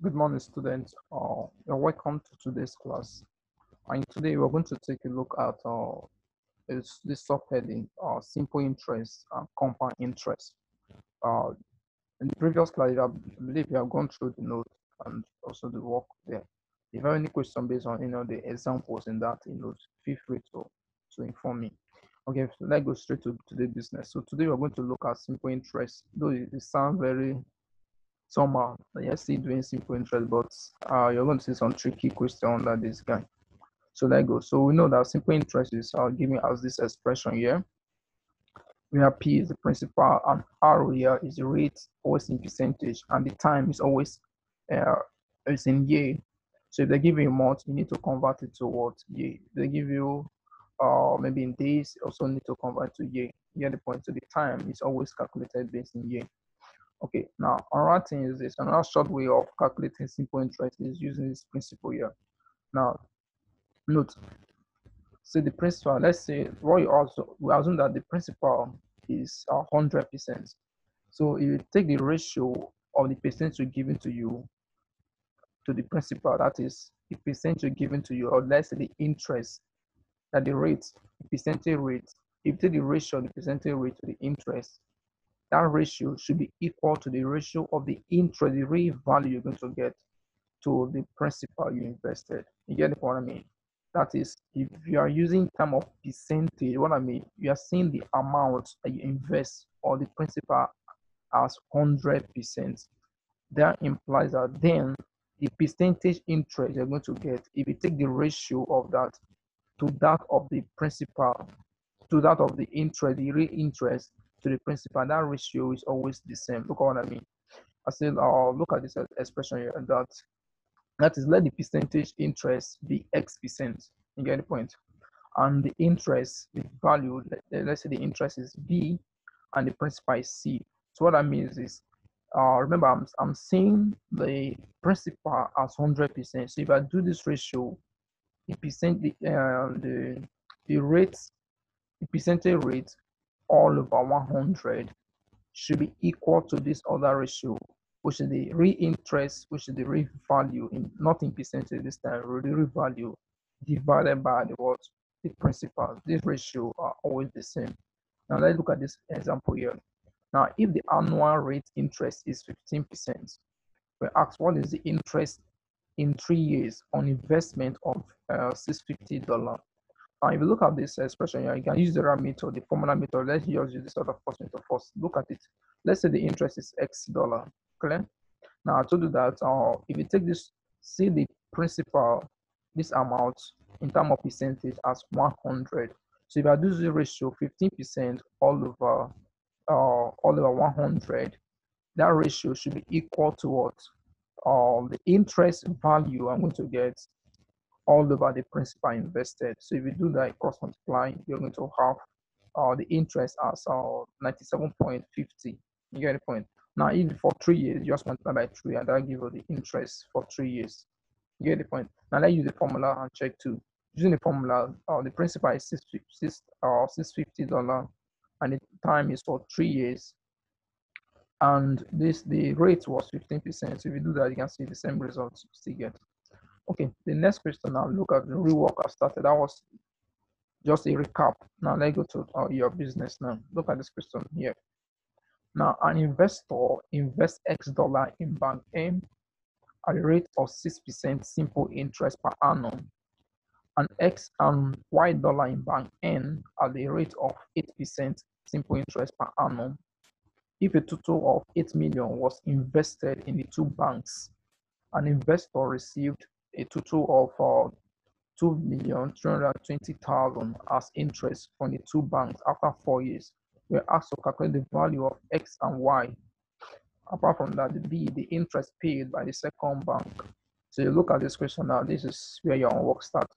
Good morning, students. You're welcome to today's class. And today we're going to take a look at this subheading, simple interest and compound interest. Uh, in the previous class, I believe you have gone through the note and also the work there. If you have any question based on the examples in that note, feel free to inform me. Okay, so let's go straight to the business. So today we're going to look at simple interest. Though it sounds very somehow you're still doing simple interest, but you're going to see some tricky question under this guy. So let go. So we know that simple interest is giving us this expression here, where P is the principal and R here is the rate, always in percentage, and the time is always uh, is in year. So if they give you a month, you need to convert it to what year. If they give you maybe in days, you also need to convert to year. You get the point. So the time is always calculated based in year. Okay, now another thing is this, another short way of calculating simple interest is using this principle here. Now, note, say the principal, let's say, what you also, we assume that the principal is 100%. So if you take the ratio of the percentage given to you to the principal, that is the percentage given to you, or let's say the interest, that the rate, the percentage rate, if you take the ratio of the percentage rate to the interest, that ratio should be equal to the ratio of the interest, the real value you're going to get to the principal you invested. You get the point I mean? That is, if you are using term of percentage, what I mean, you are seeing the amount that you invest or the principal as 100%. That implies that then the percentage interest you're going to get, if you take the ratio of that to that of the principal, to that of the interest, the real interest to the principal, that ratio is always the same. Look at what I mean. I said, look at this expression here, that is, let the percentage interest be X%. You get the point? And the interest, the value, let's say the interest is B and the principal is C. So what that means is, remember, I'm saying the principal as 100%. So if I do this ratio, the percent, the rate, the percentage rate all over 100 should be equal to this other ratio, which is the real interest, which is the real value, in not in percentage this time, the real value divided by the what, the principal. This ratio are always the same. Now let's look at this example here. Now, if the annual rate interest is 15%, we ask what is the interest in 3 years on investment of $650. Now, if you look at this expression here, you can use the RAM method, the formula method. Let's just use this sort of first method first. Look at it. Let's say the interest is X dollar. Clear? Now, I told you that if you take this, see the principal, this amount in terms of percentage as 100. So if I do the ratio 15% all over 100, that ratio should be equal to what? The interest value I'm going to get all over the principal invested. So if you do that cross multiply, you're going to have the interest as 97.50. You get the point. Now, if for 3 years, you just multiply by 3, and that'll give you the interest for 3 years. You get the point. Now, let's use the formula and check too. Using the formula, the principal is $650, and the time is for 3 years, and the rate was 15%. So if you do that, you can see the same results you still get. Okay, the next question now, look at the real work I started. That was just a recap. Now let's go to your business now. Look at this question here. Now, an investor invests X dollar in bank M at a rate of 6% simple interest per annum, and X and Y dollar in bank N at the rate of 8% simple interest per annum. If a total of 8 million was invested in the two banks, an investor received a total of 2,320,000 as interest from the two banks after 4 years. We're asked to calculate the value of X and Y. Apart from that, the B, the interest paid by the second bank. So you look at this question now, this is where your work starts.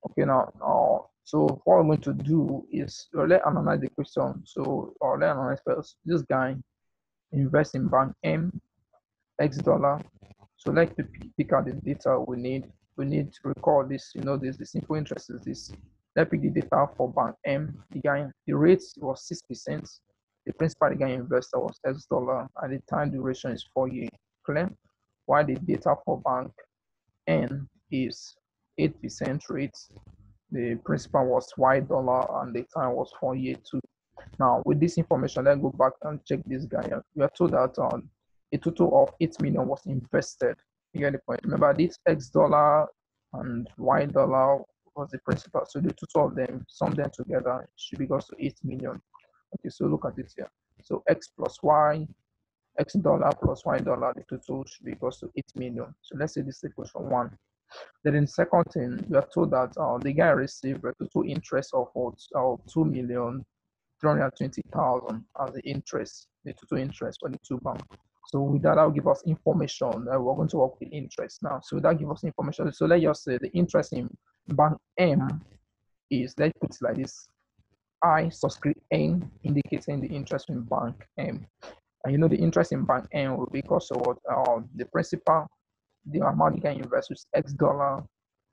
Okay, now, so what I'm going to do is let's analyze the question. So let's analyze first. This guy invests in bank M, X dollar. So let's pick out the data we need. We need to record this, the simple interest is this. Let's pick the data for bank M. The rate was 6%. The principal the guy investor was X dollar, and the time duration is 4 years. Clear? while the data for bank N is 8% rate. The principal was $Y and the time was 4 year 2. Now, with this information, let's go back and check this guy. We are told that a total of 8 million was invested. You get the point. Remember, this X dollar and Y dollar was the principal. So the total of them, sum them together, should be equals to 8 million. Okay, so look at it here. So X plus Y, X dollar plus Y dollar, the total should be equals to 8 million. So let's say this is equation 1. Then in the second thing, we are told that the guy received a total interest of 2,320,000 as the interest, the total interest for the two banks. So with that, will give us information that we're going to work with interest now. So that gives us information. So let's just say the interest in bank M is, let's put it like this, I subscript N indicating the interest in bank M. And you know the interest in bank M will be because of what the principal, the amount you can invest is X dollar,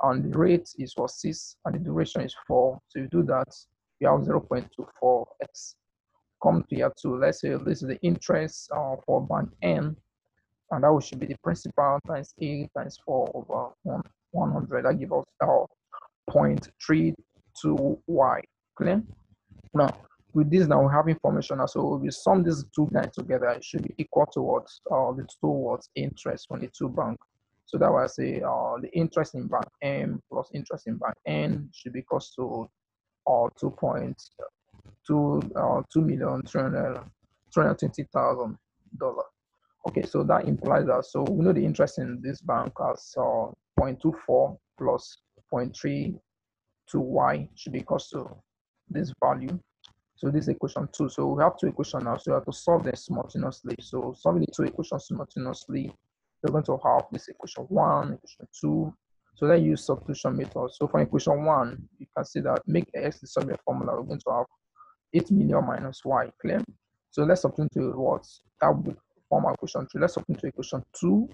and the rate is for 6 and the duration is 4. So you do that, you have 0.24x. Come to here to, let's say this is the interest for bank N, and that should be the principal times A times 4 over 100. That gives us 0.32y. Clear? Now, with this, now we have information. So we sum these two guys together, it should be equal to what the total interest from the two banks. So that was say the interest in bank M plus interest in bank N should be equal to 2,320,000 dollars. Okay, so that implies that, so we know the interest in this bank as 0.24 plus 0.32y should be equal to this value. So this is equation 2. So we have two equations now. So we have to solve them simultaneously. So solving the two equations simultaneously, we're going to have this equation 1, equation 2. So let's use substitution method. So for equation 1, you can see that make x the subject formula. We're going to have 8 million minus y. Clear? So let's substitute to what? That would form equation 3. Let's substitute to equation 2.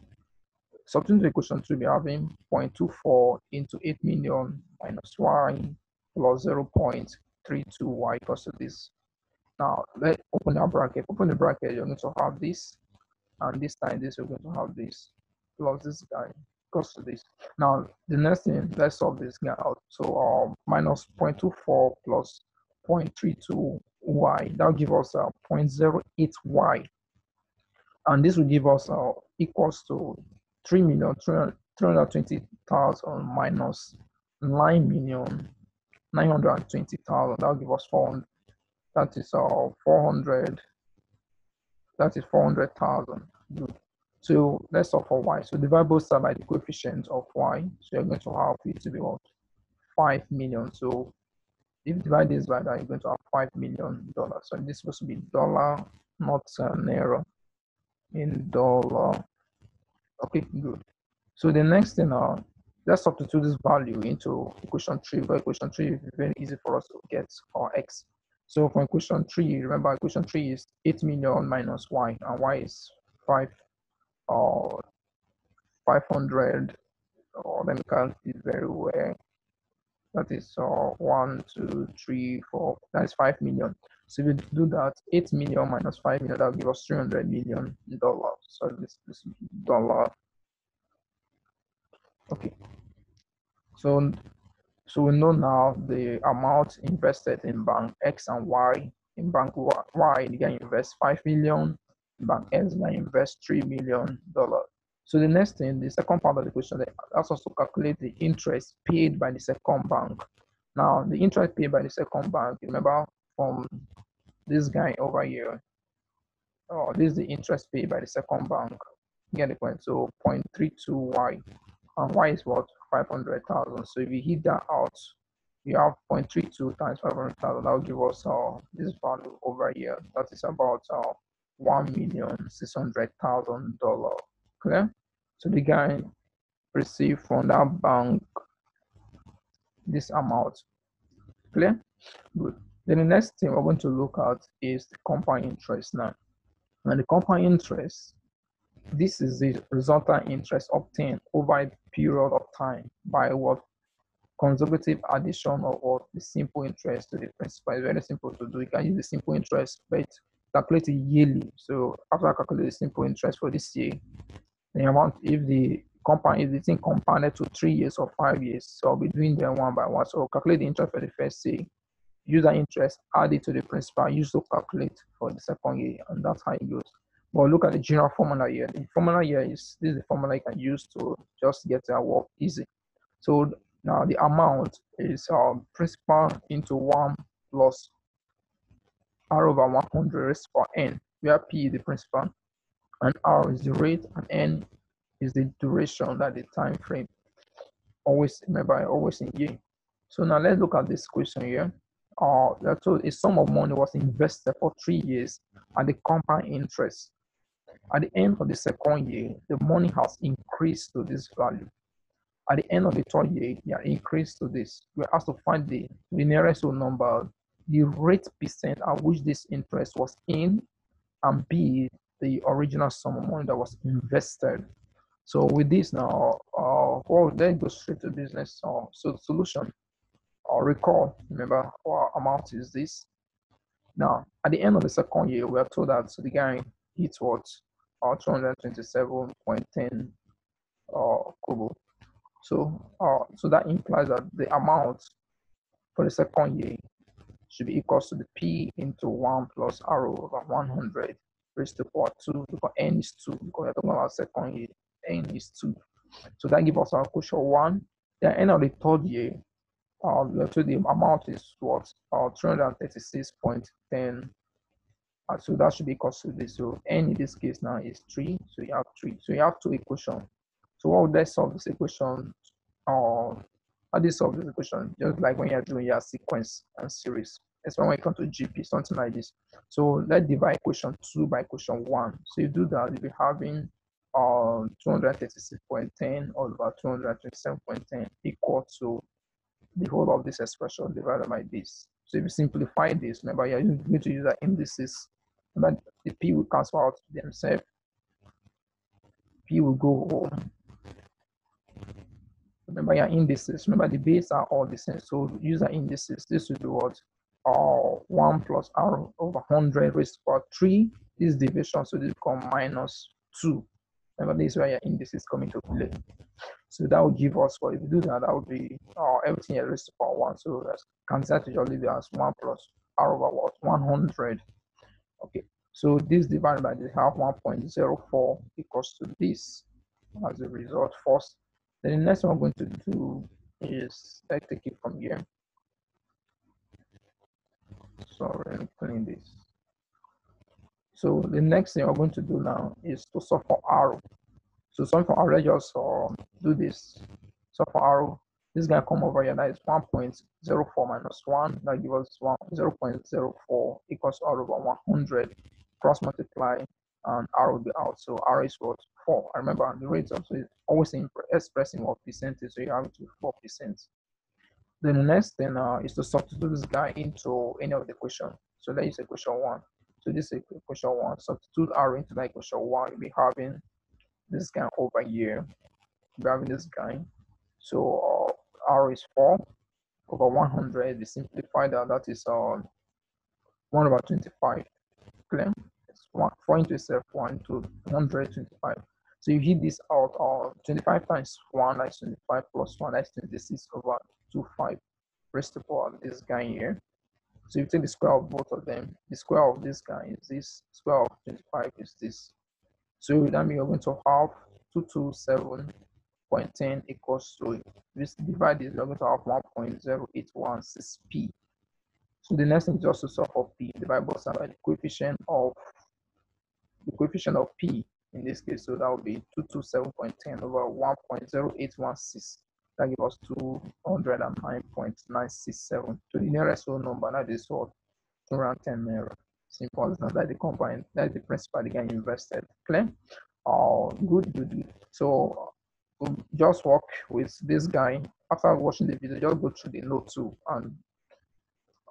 Substitute to equation 2, we're having 0.24 into 8 million minus y plus 0.32y equals to this. Now let's open our bracket. Open the bracket, you're going to have this, and this time this, you're going to have this plus this guy equals to this. Now the next thing, let's solve this guy out. So minus 0.24 plus 0.32y, that will give us 0.08y, and this will give us equals to 3,320,000 minus 9,920,000. That will give us 400. That is 400. That is 400,000. Good. So let's solve for y. So divide both sides by the coefficient of y. So you're going to have it to be what? 5 million. So if you divide this by that, you're going to have $5 million. So this is supposed to be dollar, not naira, in dollar. Okay, good. So the next thing, let's substitute this value into equation 3. But equation 3 is very easy for us to get our x. So for equation 3, remember equation 3 is 8 million minus y, and y is 500. Let me calculate very well. That is 1, 2, 3, 4. That is 5 million. So if you do that, 8 million minus 5 million, that will give us $300 million. So this dollar. Okay. So we know now the amount invested in bank X and Y. In bank Y, you can invest 5 million. In bank X, you can invest $3 million. So the next thing, the second part of the question, that's also calculate the interest paid by the second bank. Now, the interest paid by the second bank, remember from this guy over here, this is the interest paid by the second bank. You get the point? So 0.32y, and y is what? 500,000. So if you hit that out, you have 0.32 times 500,000. That will give us this value over here. That is about $1,600,000. Clear? So the guy received from that bank this amount. Clear? Good. Then the next thing we're going to look at is the compound interest now. And the compound interest, this is the resultant interest obtained over a period of time by what? Consecutive addition of what? The simple interest to the principal. It's very simple to do. You can use the simple interest, but calculate it yearly. So after I calculate the simple interest for this year, the amount if the compound if the thing compounded to 3 years or 5 years. So I'll be doing them one by one. So I'll calculate the interest for the first year, use that interest, add it to the principal, use to calculate for the second year, and that's how it goes. But look at the general formula here. The formula here is this is the formula you can use to just get your work easy. So now the amount is principal into 1 plus r over 100 raised to n, where p is the principal and r is the rate and n is the duration, that the time frame. Always remember, always in year. So now let's look at this question here. So a sum of money was invested for 3 years at the compound interest. At the end of the second year, the money has increased to this value. At the end of the third year, it has increased to this. We have to find the nearest whole number, the rate percent at which this interest was in, and B, the original sum of money that was invested. So with this now, well, let's go straight to business. So the solution, recall, remember our amount is this. Now, at the end of the second year, we are told that the guy hit what? 227.10 kobo. So that implies that the amount for the second year should be equal to the P into 1 plus R over 100 raised to power 2, because N is 2, because we're talking about second year, N is 2. So that gives us our question 1. Then end of the third year, the amount is what? 336.10. So that should be equal to this. So N in this case now is 3. So you have 3. So you have two equations. So what would they solve this equation? How do you solve this equation? Just like when you're doing your sequence and series. It's when you come to GP, something like this. So let's divide equation 2 by equation 1. So you do that, you'll be having 236.10 over 227.10 equal to the whole of this expression divided by this. So if you simplify this, remember you're going to use the indices. Remember the P will cancel out themselves. P will go home. Remember your indices. Remember the base are all the same. So use the indices. This will be what? 1 plus r over 100 raised to power 3. This division, so this become minus 2. Remember, this is where your indices come into play. So that would give us, well, if you do that, that would be everything raised to power 1. So that's cancel to just leave it as 1 plus r over what? 100. Okay. So this divided by this half 1.04 equals to this as a result first. Then the next one I'm going to do is, let's take it from here. Sorry, I'm clean this. So the next thing we're going to do now is to solve for R. So solve for R, let's just do this. Solve for R. This guy come over here, that is 1.04 minus 1. That gives us 0.04 equals R over 100. Cross multiply, and R will be out. So R is what? 4. I remember the rate also is always expressing what percentage, so you have to 4%. Then the next thing is to substitute this guy into any of the equation. So let's use equation 1. So this is equation 1. Substitute R into the equation 1. You'll be having this guy over here. You'll be having this guy. So R is 4 over 100. We simplify that. That is 1 over 25. Clear? It's 4 into itself, 1 to 125. So you hit this out, 25 times 1, that's 25 plus 1, that's 26 over 25 raised to power this guy here. So you take the square of both of them. The square of this guy is this, square of 25 is this. So that means you're going to have 227.10 equals to, this divide this, you're going to have 1.0816p. So the next thing is just to solve for p. Divide both sides by the coefficient of p in this case. So that would be 227.10 over 1.0816. That gives us 209.967. So the nearest whole number, that is what? 210 naira. Simple as that. That's the compound, that's the principal again invested. Clear? Good. So just work with this guy. After watching the video, just go through the note too, and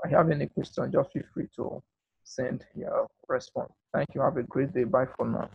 if you have any question, just feel free to send your response. Thank you. Have a great day. Bye for now.